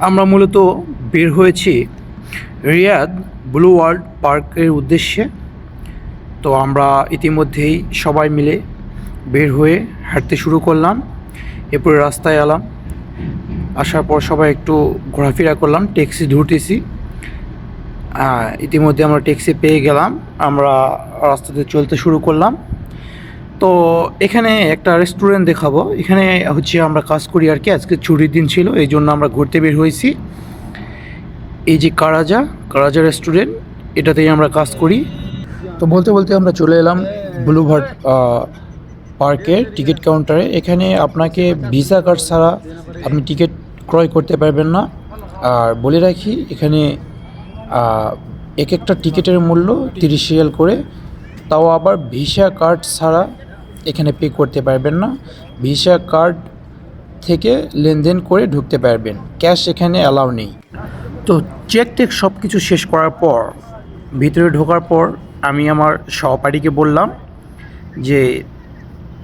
আমরা মূলত বের হয়েছি রিয়াদ ব্লু ওয়ার্ল্ড পার্কের উদ্দেশ্যে। তো আমরা ইতিমধ্যেই সবাই মিলে বের হয়ে হাঁটতে শুরু করলাম। এরপরে রাস্তায় এলাম, আসার পর সবাই একটু ঘোরাফেরা করলাম, ট্যাক্সি ধরতেছি। ইতিমধ্যে আমরা ট্যাক্সি পেয়ে গেলাম, আমরা রাস্তাতে চলতে শুরু করলাম। তো এখানে একটা রেস্টুরেন্ট দেখাবো। এখানে হচ্ছে আমরা কাজ করি আর কি, আজকে ছুটির দিন ছিল, এই জন্য আমরা ঘুরতে বের হয়েছি। এই যে কারাজা রেস্টুরেন্ট, এটাতেই আমরা কাজ করি। তো বলতে বলতে আমরা চলে এলাম ব্লুবার্ড পার্কের টিকিট কাউন্টারে। এখানে আপনাকে ভিসা কার্ড ছাড়া আপনি টিকিট ক্রয় করতে পারবেন না। আর বলে রাখি, এখানে এক একটা টিকিটের মূল্য 30 রিয়াল করে, তাও আবার ভিসা কার্ড ছাড়া এখানে পে করতে পারবেন না। ভিসা কার্ড থেকে লেনদেন করে ঢুকতে পারবেন, ক্যাশ এখানে অ্যালাউ নেই। তো চেক সব কিছু শেষ করার পর ভিতরে ঢোকার পর আমি আমার সহপাঠীকে বললাম যে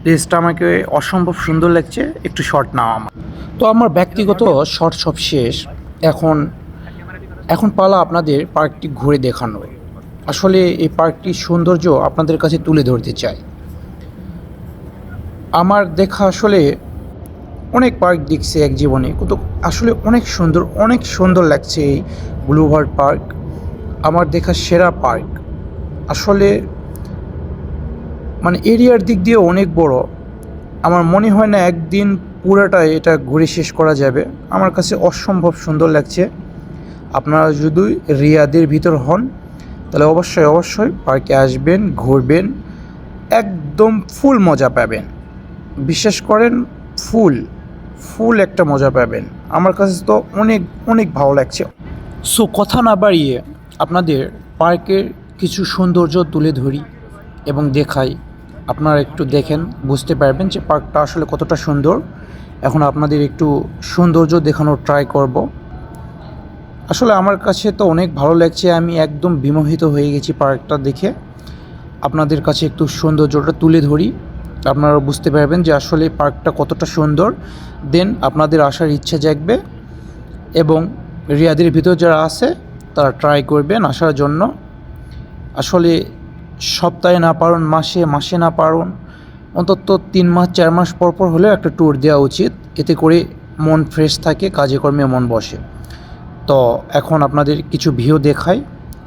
প্লেসটা আমাকে অসম্ভব সুন্দর লাগছে, একটু শর্ট নাও আমার। তো আমার ব্যক্তিগত শর্ট সব শেষ, এখন পালা আপনাদের পার্কটি ঘুরে দেখানো। আসলে এই পার্কটির সৌন্দর্য আপনাদের কাছে তুলে ধরতে চাই। আমার দেখা আসলে অনেক পার্ক দেখছি এক জীবনে, কিন্তু আসলে অনেক সুন্দর লাগছে এই ব্লুবার্ড পার্ক। আমার দেখা সেরা পার্ক। আসলে মানে এরিয়ার দিক দিয়ে অনেক বড়, আমার মনে হয় না একদিন পুরোটাই এটা ঘুরে শেষ করা যাবে। আমার কাছে অসম্ভব সুন্দর লাগছে। আপনারা যদি রিয়াদের ভিতর হন তাহলে অবশ্যই পার্কে আসবেন, ঘুরবেন, একদম ফুল মজা পাবেন। বিশ্বাস করেন, ফুল একটা মজা পাবেন। আমার কাছে তো অনেক ভালো লাগছে। সো কথা না বাড়িয়ে আপনাদের পার্কের কিছু সৌন্দর্য তুলে ধরি এবং দেখাই। আপনারা একটু দেখেন, বুঝতে পারবেন যে পার্কটা আসলে কতটা সুন্দর। এখন আপনাদের একটু সৌন্দর্য দেখানোর ট্রাই করব। আসলে আমার কাছে তো অনেক ভালো লাগছে, আমি একদম বিমোহিত হয়ে গেছি পার্কটা দেখে। আপনাদের কাছে একটু সৌন্দর্যটা তুলে ধরি, আপনারা বুঝতে পারবেন যে আসলে পার্কটা কতটা সুন্দর। দেন আপনাদের আসার ইচ্ছা জাগবে এবং রিয়াদের ভিতর যারা আছে তারা ট্রাই করবেন আসার জন্য। আসলে সপ্তাহে না পারুন, মাসে না পারুন, অন্তত 3 মাস 4 মাস পর হলেও একটা ট্যুর দেওয়া উচিত। এতে করে মন ফ্রেশ থাকে, কাজে কর্মে মন বসে। তো এখন আপনাদের কিছু ভিউ দেখাই,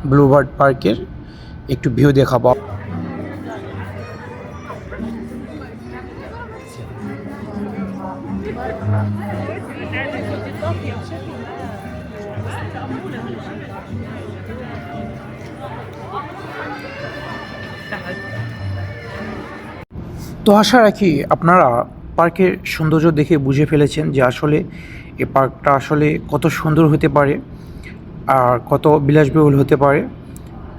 ব্লুবার্ড পার্কের একটু ভিউ দেখাবো। তো আশা রাখি আপনারা পার্কের সৌন্দর্য দেখে বুঝে ফেলেছেন যে আসলে এই পার্কটা আসলে কত সুন্দর হতে পারে আর কত বিলাসবহুল হতে পারে।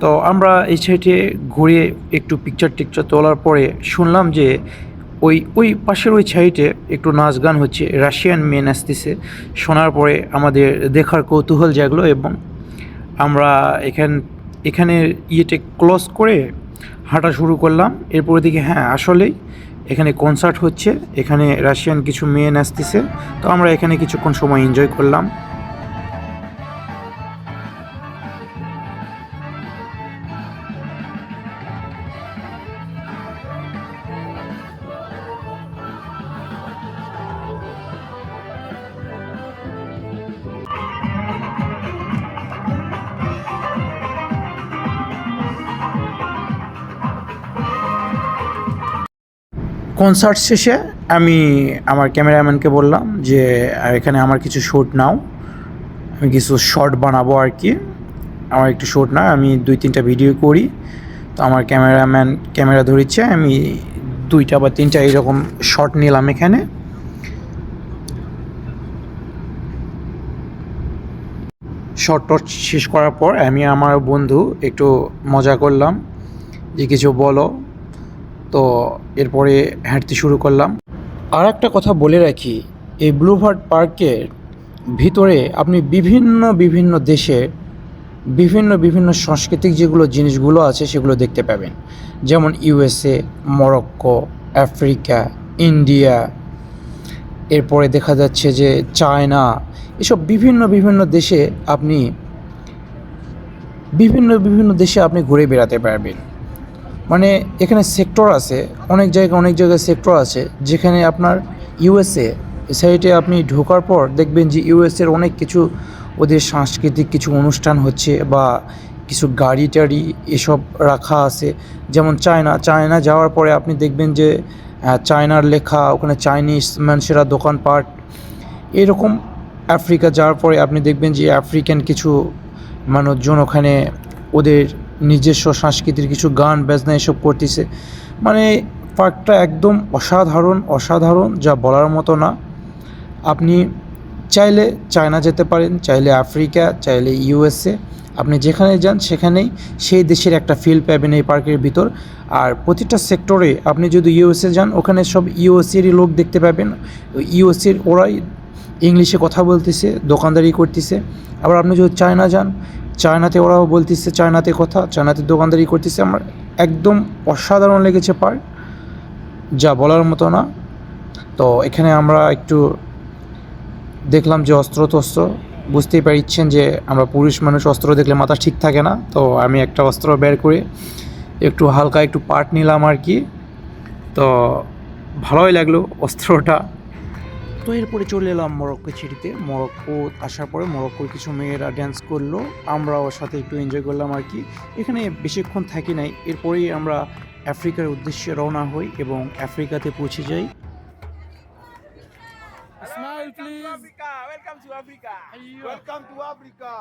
তো আমরা এই সাইডে ঘুরে একটু টিকচার তোলার পরে শুনলাম যে ওই পাশের ওই সাইডে একটু নাচ গান হচ্ছে, রাশিয়ান মেয়ে নাচতেছে। শোনার পরে আমাদের দেখার কৌতূহল জাগলো এবং আমরা এখানের ইয়েতে ক্লোজ করে হাঁটা শুরু করলাম। এরপরে দেখি হ্যাঁ আসলেই এখানে কনসার্ট হচ্ছে, এখানে রাশিয়ান কিছু মেয়ে নাচতেছে। তো আমরা এখানে কিছুক্ষণ সময় এনজয় করলাম। কনসার্ট শেষে আমি আমার ক্যামেরাম্যানকে বললাম যে এখানে আমার কিছু শ্যুট নাও, আমি কিছু শর্ট বানাবো আর কি। আমার একটু শ্যুট না, আমি 2-3টা ভিডিও করি। তো আমার ক্যামেরাম্যান ক্যামেরা ধরেছে, আমি 2টা বা 3টা এইরকম শর্ট নিলাম এখানে। শর্ট শেষ করার পর আমি আমার বন্ধু একটু মজা করলাম যে কিছু বলো। তো এরপরে হাঁটতে শুরু করলাম। আর একটা কথা বলে রাখি, এই ব্লুবার্ড পার্কের ভিতরে আপনি বিভিন্ন দেশের বিভিন্ন সাংস্কৃতিক জিনিসগুলো আছে সেগুলো দেখতে পাবেন। যেমন USA, মরক্কো, আফ্রিকা, ইন্ডিয়া, এরপরে দেখা যাচ্ছে যে চায়না, এসব বিভিন্ন বিভিন্ন দেশে আপনি বিভিন্ন দেশে ঘুরে বেড়াতে পারবেন। মানে এখানে সেক্টর আছে, অনেক জায়গায় সেক্টর আছে যেখানে আপনার ইউএসএ সাইটে আপনি ঢোকার পর দেখবেন যে ইউএসএর অনেক কিছু ওদের সাংস্কৃতিক কিছু অনুষ্ঠান হচ্ছে বা কিছু গাড়ি টাড়ি এসব রাখা আছে। যেমন চায়না যাওয়ার পরে আপনি দেখবেন যে চায়নার লেখা, ওখানে চাইনিজ মানুষেরা দোকানপাট এরকম। আফ্রিকা যাওয়ার পরে আপনি দেখবেন যে আফ্রিকান কিছু মানুষজন ওখানে ওদের নিজস্ব সংস্কৃতির কিছু গান বাজনা এসব করতেছে। মানে পার্কটা একদম অসাধারণ যা বলার মতো না। আপনি চাইলে চায়না যেতে পারেন, চাইলে আফ্রিকা, চাইলে ইউএসএ, আপনি যেখানে যান সেখানেই সেই দেশের একটা ফিল পাবেন এই পার্কের ভিতর। আর প্রতিটা সেক্টরে আপনি যদি ইউএসএ যান ওখানে সব ইউএসএরই লোক দেখতে পাবেন। ইউএসএর ওরাই ইংলিশে কথা বলতেছে, দোকানদারি করতেছে। আবার আপনি যদি চায়না যান, চায়নাতে ওরাও বলতেছে চায়নাতে কথা, চায়নাতে দোকানদারি করতেছে। আমার একদম অসাধারণ লেগেছে পার্ক, যা বলার মতো না। তো এখানে আমরা একটু দেখলাম যে অস্ত্র বুঝতেই পারছেন যে আমরা পুরুষ মানুষ অস্ত্র দেখলে মাথা ঠিক থাকে না। তো আমি একটা অস্ত্র বের করে একটু হালকা একটু পার্ট নিলাম আর কি। তো ভালোই লাগলো অস্ত্রটা। তো এরপরে চলে এলাম মরক্কো সিটিতে। মরক্কো আসার পরে মরক্কোর কিছু মেয়েরা ড্যান্স করলো, আমরা ওর সাথে একটু এনজয় করলাম আর কি। এখানে বেশিক্ষণ থাকি নাই, এরপরেই আমরা আফ্রিকার উদ্দেশ্যে রওনা হই এবং আফ্রিকাতে পৌঁছে যাই। Smile, please. Africa. Welcome to Africa. Welcome to Africa.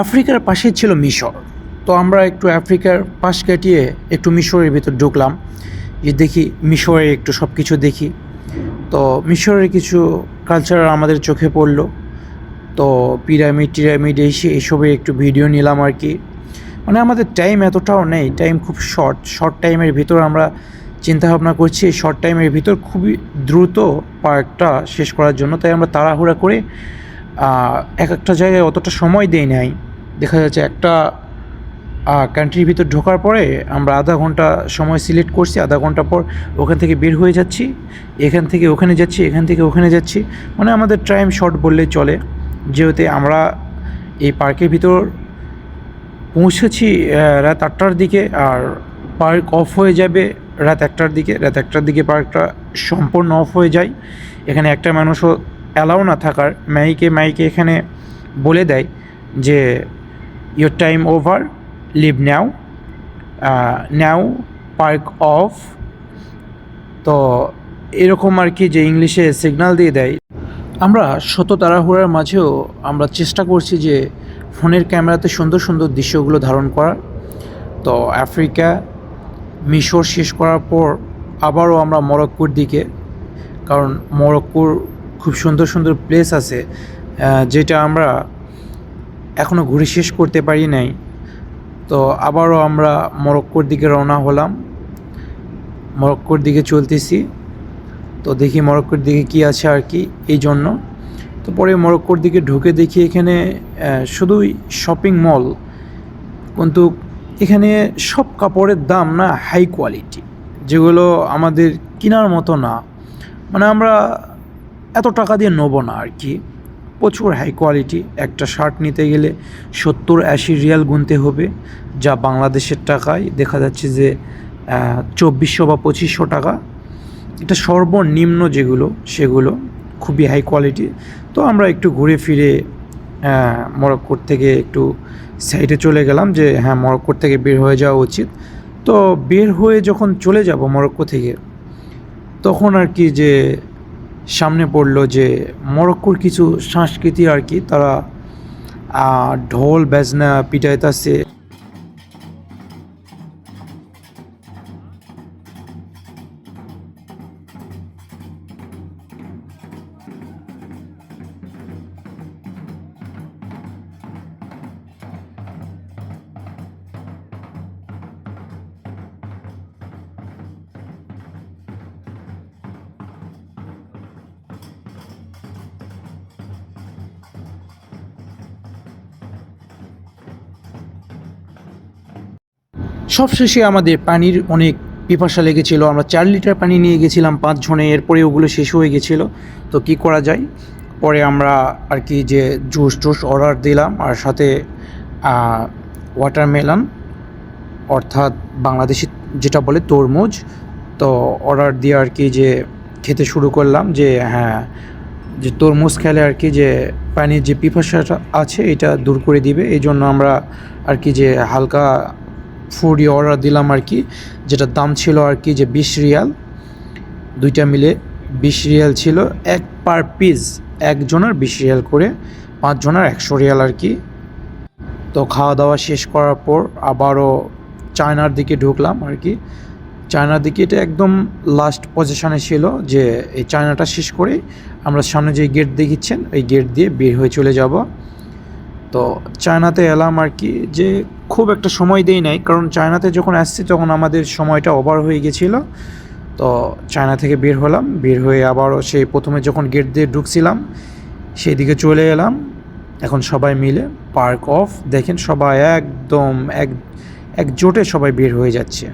আফ্রিকার পাশে ছিল মিশর। তো আমরা একটু আফ্রিকার পাশ কাটিয়ে একটু মিশরের ভিতর ঢুকলাম, যে দেখি মিশরে একটু সব কিছু দেখি। তো মিশরের কিছু কালচার আমাদের চোখে পড়লো। তো পিরামিড এইসবে একটু ভিডিও নিলাম আর কি। মানে আমাদের টাইম এতটাও নেই, টাইম খুব শর্ট টাইমের ভিতর আমরা চিন্তাভাবনা করছি এই শর্ট টাইমের ভিতর খুবই দ্রুত পার্কটা শেষ করার জন্য। তাই আমরা তাড়াহুড়া করে একটা জায়গায় অতটা সময় দেই নাই। দেখা যাচ্ছে একটা কান্ট্রির ভিতর ঢোকার পরে আমরা আধা ঘন্টা সময় সিলেক্ট করছি, আধা ঘন্টা পর ওখান থেকে বের হয়ে যাচ্ছি, এখান থেকে ওখানে যাচ্ছি, এখান থেকে ওখানে যাচ্ছি। মানে আমাদের টাইম শর্ট বললেই চলে। যেহেতু আমরা এই পার্কের ভিতর পৌঁছেছি রাত 8টার দিকে, আর পার্ক অফ হয়ে যাবে রাত 1টার দিকে। রাত 1টার দিকে পার্কটা সম্পূর্ণ অফ হয়ে যায়। এখানে একটা মানুষও অ্যালাউ না থাকার, মাইকে এখানে বলে দেয় যে your time over, leave now park off. তো এরকম আর কি, যে ইংলিশে সিগন্যাল দিয়ে দেয়। আমরা শত তাড়াহুড়ার মাঝেও আমরা চেষ্টা করছি যে ফোনের ক্যামেরাতে সুন্দর সুন্দর দৃশ্যগুলো ধারণ করার। তো আফ্রিকা মিশর শেষ করার পর আবারও আমরা মরক্কোর দিকে, কারণ মরক্কোর খুব সুন্দর সুন্দর প্লেস আছে যেটা আমরা এখনও ঘুরে শেষ করতে পারি নাই। তো আবারও আমরা মরক্কোর দিকে রওনা হলাম, মরক্কোর দিকে চলতেছি। তো দেখি মরক্কোর দিকে কি আছে আর কি, এই জন্য। তো পরে মরক্কোর দিকে ঢুকে দেখি এখানে শুধুই শপিং মল, কিন্তু এখানে সব কাপড়ের দাম না হাই কোয়ালিটি, যেগুলো আমাদের কেনার মতো না। মানে আমরা এত টাকা দিয়ে নেবো না আর কি। প্রচুর হাই কোয়ালিটি। একটা শার্ট নিতে গেলে 70-80 রিয়াল গুনতে হবে, যা বাংলাদেশের টাকায় দেখা যাচ্ছে যে 2400 বা 2500 টাকা। এটা সর্বনিম্ন যেগুলো সেগুলো খুবই হাই কোয়ালিটি। তো আমরা একটু ঘুরে ফিরে মরক্কোর থেকে একটু সাইডে চলে গেলাম, যে হ্যাঁ মরক্কোর থেকে বের হয়ে যাওয়া উচিত। তো বের হয়ে যখন চলে যাব মরক্কো থেকে, তখন আর কি যে সামনে পড়লো যে মরক্কোর কিছু সংস্কৃতি আর কি, তারা ঢোল বাজনা পিটাইতেছে। সবশেষে আমাদের পানির অনেক পিপাসা লেগেছিল, আমরা 4 লিটার পানি নিয়ে গেছিলাম 5 জনে, এরপরে ওগুলো শেষ হয়ে গেছিলো। তো কি করা যায়, পরে আমরা আর কি যে জুস টুস অর্ডার দিলাম, আর সাথে ওয়াটারমেলন অর্থাৎ বাংলাদেশি যেটা বলে তরমুজ, তো অর্ডার দিয়ে আর কি যে খেতে শুরু করলাম। যে হ্যাঁ, যে তরমুজ খেলে আর কি যে পানির যে পিপাসাটা আছে এটা দূর করে দিবে, এই জন্য আমরা আর কি যে হালকা ফুডি অর্ডার দিলাম আর কি, যেটার দাম ছিল আর কি যে 20 রিয়াল, দুইটা মিলে 20 রিয়াল ছিল, এক পার পিস একজনের 20 রিয়াল করে, 5 জনের 100 রিয়াল আর কি। তো খাওয়া দাওয়া শেষ করার পর আবারও চায়নার দিকে ঢুকলাম আর কি। চায়নার দিকে এটা একদম লাস্ট পজিশনে ছিল, যে এই চায়নাটা শেষ করে আমরা সামনে যে গেট দেখিচ্ছেন ওই গেট দিয়ে বের হয়ে চলে যাব। তো চায়নাতে এলাম আর কি, যে খুব একটা সময় দেই নাই, কারণ চায়নাতে যখন আসছি তখন আমাদের সময়টা ওভার হয়ে গেছিলো। তো চায়না থেকে বের হলাম, বের হয়ে আবারও সেই প্রথমে যখন গেট দিয়ে ঢুকছিলাম সেই দিকে চলে এলাম। এখন সবাই মিলে পার্ক অফ, দেখেন সবাই একদম একজোটে সবাই বের হয়ে যাচ্ছে,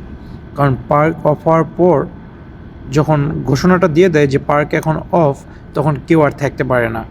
কারণ পার্ক অফ হওয়ার পর যখন ঘোষণাটা দিয়ে দেয় যে পার্ক এখন অফ, তখন কেউ আর থাকতে পারে না।